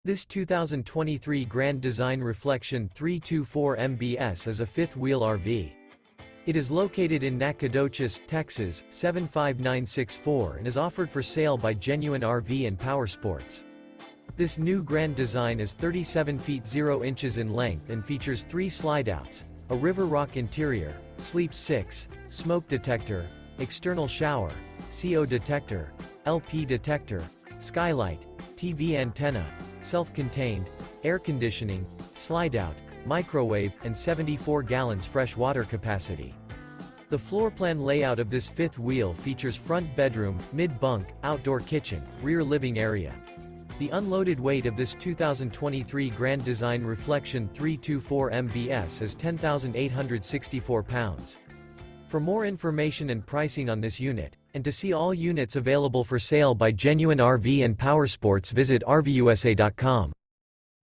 This 2023 Grand Design Reflection 324 MBS is a fifth-wheel RV. It is located in Nacogdoches, Texas, 75964 and is offered for sale by Genuine RV Powersports. This new Grand Design is 37 feet 0 inches in length and features 3 slideouts, a river rock interior, sleep 6, smoke detector, external shower, CO detector, LP detector, skylight, TV antenna, self-contained, air conditioning, slideout, microwave, and 74 gallons fresh water capacity. The floor plan layout of this fifth wheel features front bedroom, mid-bunk, outdoor kitchen, rear living area. The unloaded weight of this 2023 Grand Design Reflection 324 MBS is 10,864 pounds. For more information and pricing on this unit, and to see all units available for sale by Genuine RV Powersports, visit RVUSA.com.